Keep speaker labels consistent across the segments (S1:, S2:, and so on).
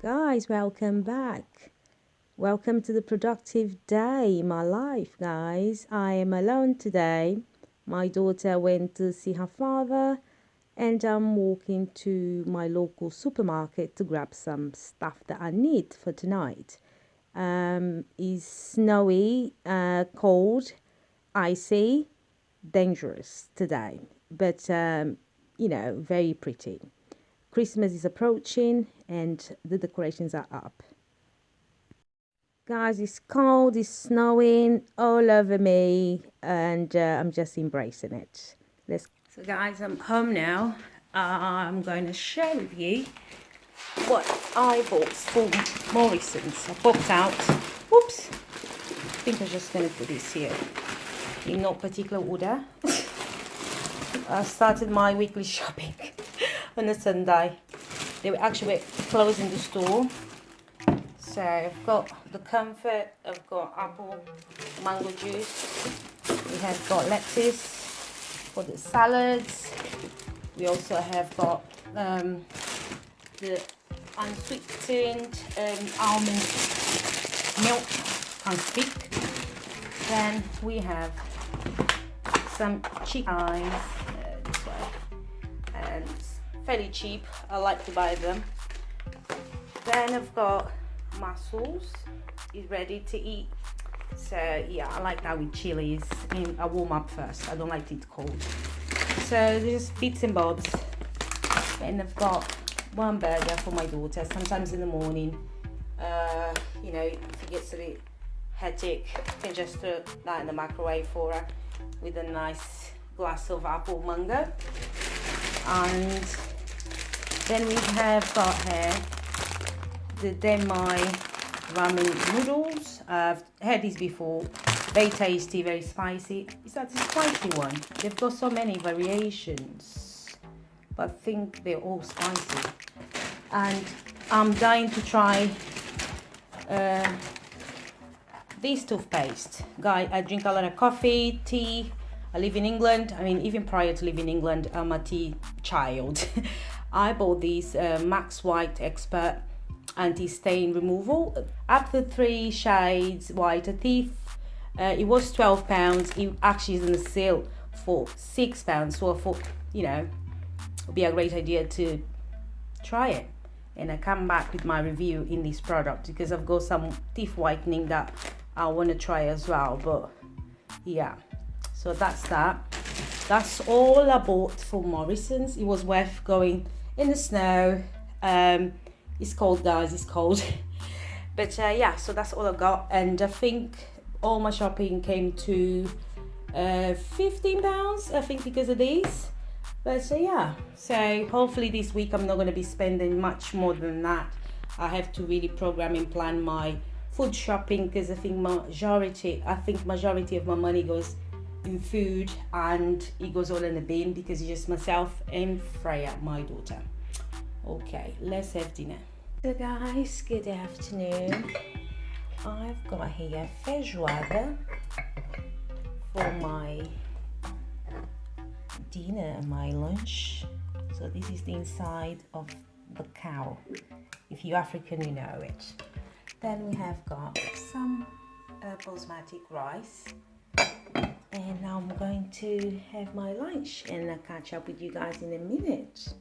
S1: Guys, welcome back. Welcome to the productive day in my life, guys. I am alone today. My daughter went to see her father, and I'm walking to my local supermarket to grab some stuff that I need for tonight. It's snowy, cold, icy, dangerous today, but very pretty. Christmas is approaching and the decorations are up. Guys, it's cold, it's snowing all over me, and I'm just embracing it. So guys, I'm home now. I'm going to share with you what I bought for Morrison's. I popped out. Whoops. I think I'm just going to put this here in no particular order. I started my weekly shopping on a Sunday. They were actually closing the store. So I've got the comfort, I've got apple, mango juice. We have got lettuce for the salads. We also have got the unsweetened almond milk, can't speak. Then we have some chicken eyes, this way, and it's fairly cheap. I like to buy them. Then I've got mussels, is ready to eat. So yeah, I like that with chilies. I warm up first. I don't like it cold. So just bits and bobs. And I've got one burger for my daughter. Sometimes in the morning, if it gets a bit hectic, I can just throw that in the microwave for her with a nice glass of apple mango. And then we have got here the Denmai ramen noodles. I've had these before. Very tasty, very spicy. Is that the spicy one? They've got so many variations, but I think they're all spicy. And I'm dying to try this toothpaste. Guy, I drink a lot of coffee, tea. I live in England. I mean, even prior to living in England, I'm a tea child. I bought these Max White Expert anti-stain removal up to 3 shades white teeth. It was £12. It actually is in the sale for £6. So I thought, it would be a great idea to try it. And I come back with my review in this product because I've got some teeth whitening that I want to try as well. But yeah, so that's that. That's all I bought for Morrison's. It was worth going in the snow. It's cold, guys, it's cold. But yeah, so that's all I got. And I think all my shopping came to £15, I think, because of these. But yeah, so hopefully this week I'm not going to be spending much more than that. I have to really program and plan my food shopping because I think majority of my money goes in food, and it goes all in the bin because it's just myself and Freya, my daughter. Okay, let's have dinner. So guys, good afternoon. I've got here feijoada for my dinner and my lunch. So this is the inside of the cow. If you're African, you know it. Then we have got some basmati rice. And now I'm going to have my lunch and I'll catch up with you guys in a minute.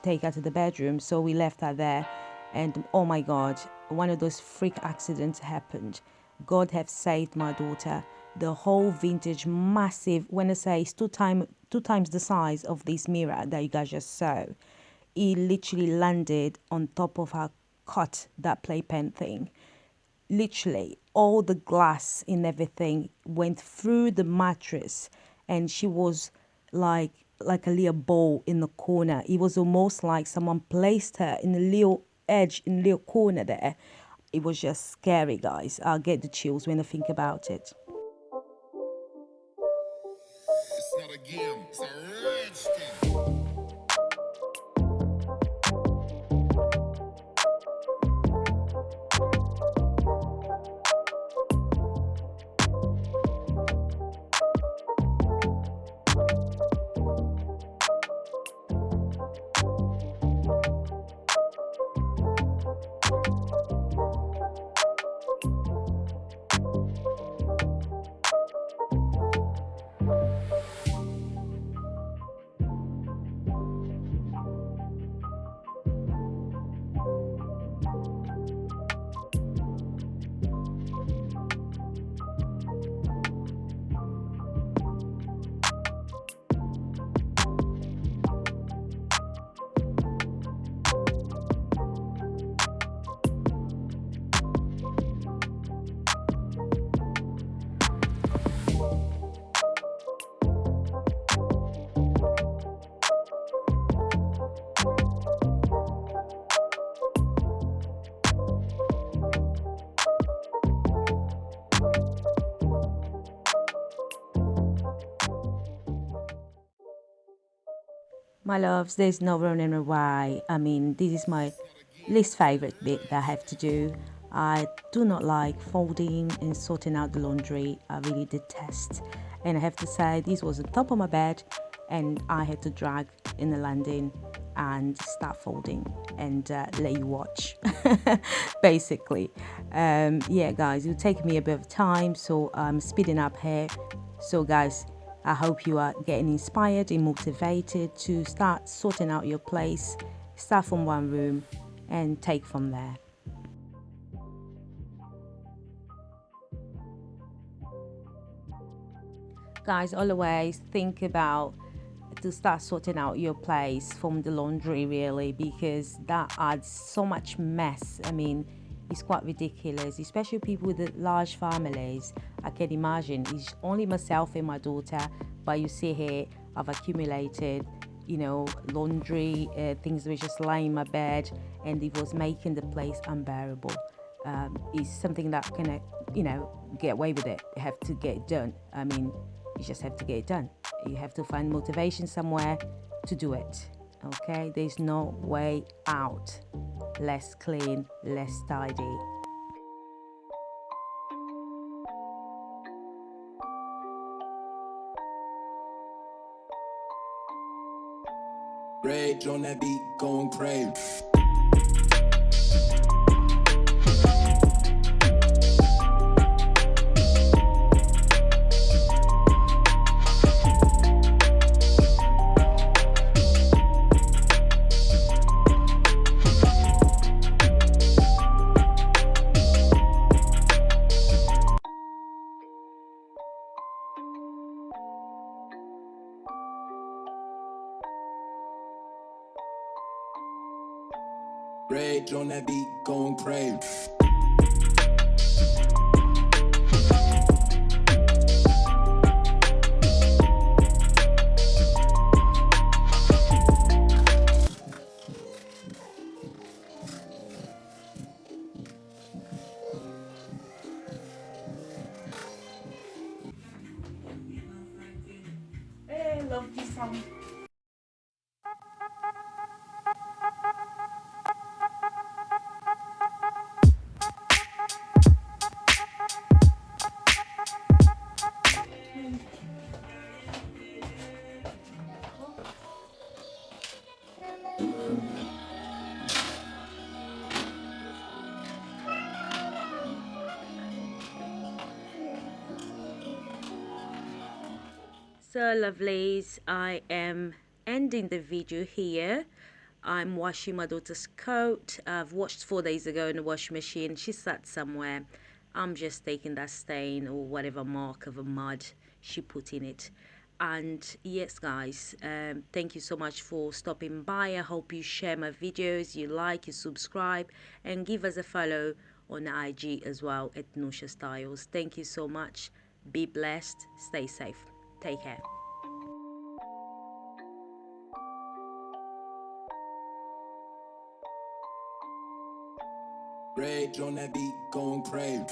S1: take her to the bedroom, so we left her there. And oh my God, one of those freak accidents happened. God have saved my daughter. The whole vintage massive, when I say it's two times the size of this mirror that you guys just saw, it literally landed on top of her cot, that playpen thing. Literally all the glass and everything went through the mattress, and she was like a little ball in the corner. It was almost like someone placed her in a little edge, in a little corner there. It was just scary, guys. I get the chills when I think about it.
S2: It's not a game, it's a rich thing.
S1: My loves, there's no running away. I mean, this is my least favorite bit that I have to do. I do not like folding and sorting out the laundry. I really detest. And I have to say, this was on top of my bed, and I had to drag in the landing and start folding and let you watch, basically. Yeah, guys, it'll take me a bit of time, so I'm speeding up here. So, guys, I hope you are getting inspired and motivated to start sorting out your place. Start from one room and take from there. Guys, always think about to start sorting out your place from the laundry, really, because that adds so much mess. I mean, it's quite ridiculous, especially people with large families. I can imagine it's only myself and my daughter, but you see here I've accumulated, laundry, things that were just lying in my bed, and it was making the place unbearable. It's something that can, get away with it. You have to get it done. I mean, you just have to get it done. You have to find motivation somewhere to do it. Okay, there's no way out. Less clean, less tidy.
S2: Rage on that beat, going crazy. Rage on that beat, going crazy.
S1: I love this song. So lovelies, I am ending the video here. I'm washing my daughter's coat. I've washed 4 days ago in the washing machine. She sat somewhere. I'm just taking that stain or whatever mark of a mud she put in it. And yes, guys, thank you so much for stopping by. I hope you share my videos, you like, you subscribe, and give us a follow on IG as well at Nusha Styles. Thank you so much. Be blessed. Stay safe. Take care.
S3: Rage on that beat, going crazy.